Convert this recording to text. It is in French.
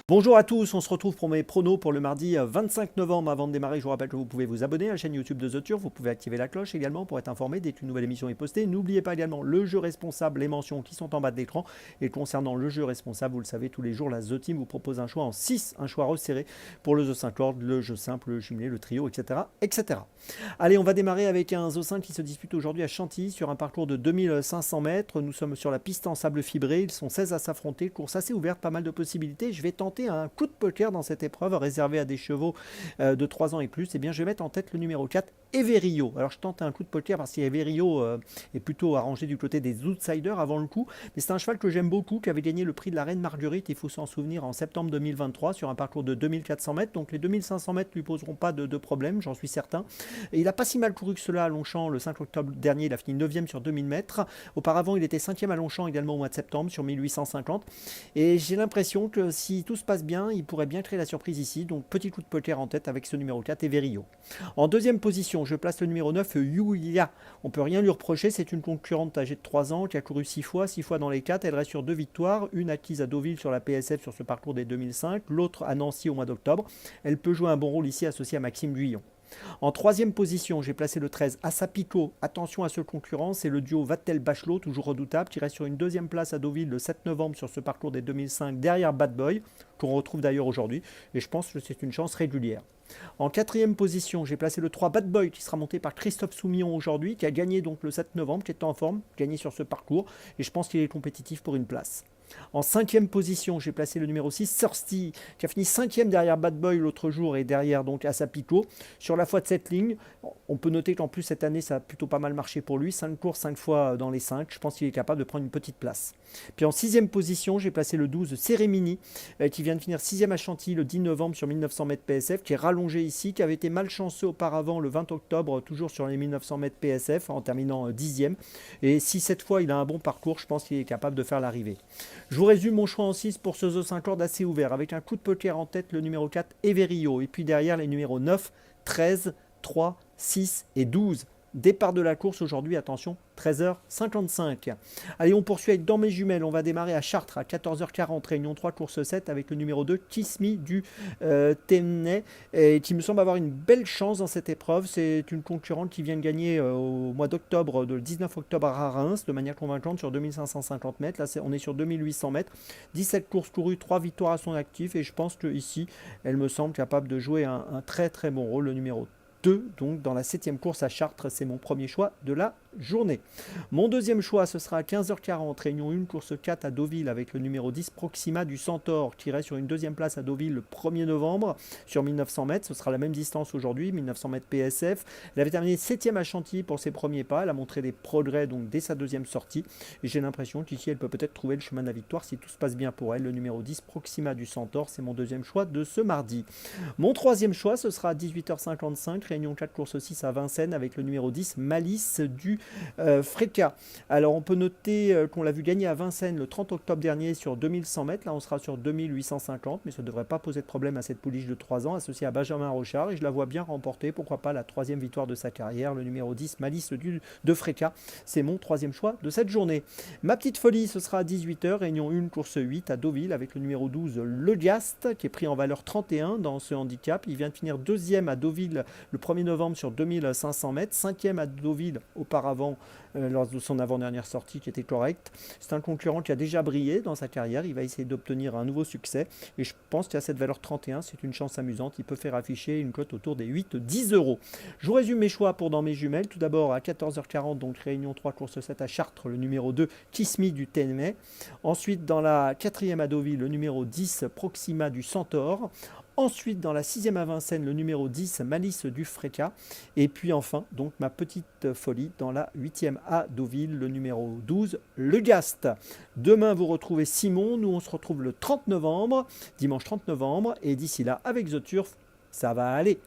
Bonjour à tous, on se retrouve pour mes pronos pour le mardi 25 novembre. Avant de démarrer, je vous rappelle que vous pouvez vous abonner à la chaîne YouTube de The Turf, vous pouvez activer la cloche également pour être informé dès qu'une nouvelle émission est postée. N'oubliez pas également le jeu responsable, les mentions qui sont en bas de l'écran. Et concernant le jeu responsable, vous le savez, tous les jours, la The Team vous propose un choix en 6, un choix resserré pour le The 5 Lord, le jeu simple, le jumelé, le trio, etc., etc. Allez, on va démarrer avec un The 5 qui se dispute aujourd'hui à Chantilly sur un parcours de 2500 mètres. Nous sommes sur la piste en sable fibré, ils sont 16 à s'affronter, course assez ouverte, pas mal de possibilités. Je vais tenter un coup de poker dans cette épreuve réservée à des chevaux de 3 ans et plus. Et bien je vais mettre en tête le numéro 4, Everio. Alors je tente un coup de poker parce qu'Everio est plutôt arrangé du côté des outsiders avant le coup, mais c'est un cheval que j'aime beaucoup, qui avait gagné le prix de la Reine Marguerite, il faut s'en souvenir, en septembre 2023 sur un parcours de 2400 mètres, donc les 2500 mètres lui poseront pas de problème, j'en suis certain. Et il n'a pas si mal couru que cela à Longchamp le 5 octobre dernier, il a fini 9e sur 2000 mètres. Auparavant il était 5e à Longchamp également au mois de septembre sur 1850, et j'ai l'impression que si tout se passe bien, il pourrait bien créer la surprise ici, donc petit coup de poker en tête avec ce numéro 4, Everio. En deuxième position, je place le numéro 9, Yulia. On peut rien lui reprocher, c'est une concurrente âgée de 3 ans qui a couru 6 fois dans les 4, elle reste sur 2 victoires, une acquise à Deauville sur la PSF sur ce parcours des 2005, l'autre à Nancy au mois d'octobre. Elle peut jouer un bon rôle ici associé à Maxime Guyon. En troisième position, j'ai placé le 13, Assapico. Attention à ce concurrent, c'est le duo Vattel-Bachelot, toujours redoutable, qui reste sur une deuxième place à Deauville le 7 novembre sur ce parcours des 2005, derrière Bad Boy, qu'on retrouve d'ailleurs aujourd'hui, et je pense que c'est une chance régulière. En quatrième position, j'ai placé le 3 Bad Boy qui sera monté par Christophe Soumillon aujourd'hui, qui a gagné donc le 7 novembre, qui est en forme, gagné sur ce parcours, et je pense qu'il est compétitif pour une place. En cinquième position, j'ai placé le numéro 6, Thirsty, qui a fini 5e derrière Bad Boy l'autre jour et derrière donc Assapico. Sur la fois de cette ligne, on peut noter qu'en plus cette année, ça a plutôt pas mal marché pour lui. 5 courses, 5 fois dans les 5. Je pense qu'il est capable de prendre une petite place. Puis en sixième position, j'ai placé le 12, Cérémini, qui vient de finir 6e à Chantilly le 10 novembre sur 1900 mètres PSF, qui est rallongé ici, qui avait été malchanceux auparavant le 20 octobre, toujours sur les 1900 mètres PSF, en terminant 10e. Et si cette fois il a un bon parcours, je pense qu'il est capable de faire l'arrivée. Je vous résume mon choix en 6 pour ce The 5 Lord assez ouvert, avec un coup de poker en tête, le numéro 4, Everio, et puis derrière les numéros 9, 13, 3, 6 et 12. Départ de la course aujourd'hui, attention, 13h55. Allez, on poursuit avec Dans mes jumelles. On va démarrer à Chartres à 14h40, réunion 3, course 7, avec le numéro 2, Kiss Me du Temnay, qui me semble avoir une belle chance dans cette épreuve. C'est une concurrente qui vient de gagner au mois d'octobre, le 19 octobre à Reims, de manière convaincante sur 2550 mètres. Là, on est sur 2800 mètres. 17 courses courues, 3 victoires à son actif, et je pense qu'ici, elle me semble capable de jouer un très très bon rôle, le numéro 2, donc dans la 7e course à Chartres, c'est mon premier choix de la journée. Mon deuxième choix, ce sera à 15h40, réunion 1, course 4 à Deauville, avec le numéro 10, Proxima du Centaure, qui reste sur une deuxième place à Deauville le 1er novembre sur 1900 mètres. Ce sera la même distance aujourd'hui, 1900 mètres PSF. Elle avait terminé 7e à Chantilly pour ses premiers pas. Elle a montré des progrès donc dès sa deuxième sortie. Et j'ai l'impression qu'ici, elle peut peut-être trouver le chemin de la victoire si tout se passe bien pour elle. Le numéro 10, Proxima du Centaure, c'est mon deuxième choix de ce mardi. Mon troisième choix, ce sera à 18h55, réunion 4, course 6 à Vincennes, avec le numéro 10, Malice du Freca. Alors on peut noter qu'on l'a vu gagner à Vincennes le 30 octobre dernier sur 2100 mètres. Là on sera sur 2850, mais ça ne devrait pas poser de problème à cette pouliche de 3 ans associée à Benjamin Rochard, et je la vois bien remporter, pourquoi pas, la 3e victoire de sa carrière, le numéro 10, Malice de Freca. C'est mon troisième choix de cette journée. Ma petite folie, ce sera à 18h, réunion 1, course 8 à Deauville, avec le numéro 12, Le Gast, qui est pris en valeur 31 dans ce handicap. Il vient de finir 2e à Deauville le 1er novembre sur 2500 mètres, 5e à Deauville auparavant lors de son avant-dernière sortie qui était correcte. C'est un concurrent qui a déjà brillé dans sa carrière, il va essayer d'obtenir un nouveau succès, et je pense qu'à cette valeur 31, c'est une chance amusante, il peut faire afficher une cote autour des 8-10 euros. Je vous résume mes choix pour Dans mes jumelles. Tout d'abord à 14h40, donc réunion 3, course 7 à Chartres, le numéro 2, Kiss Me du Temnay. Ensuite dans la 4e à Deauville, le numéro 10, Proxima du Centaure. Ensuite, dans la 6e à Vincennes, le numéro 10, Malice du Freca. Et puis enfin, donc ma petite folie, dans la 8e à Deauville, le numéro 12, Le Gast. Demain, vous retrouvez Simon. Nous, on se retrouve le 30 novembre, dimanche 30 novembre. Et d'ici là, avec The Turf, ça va aller.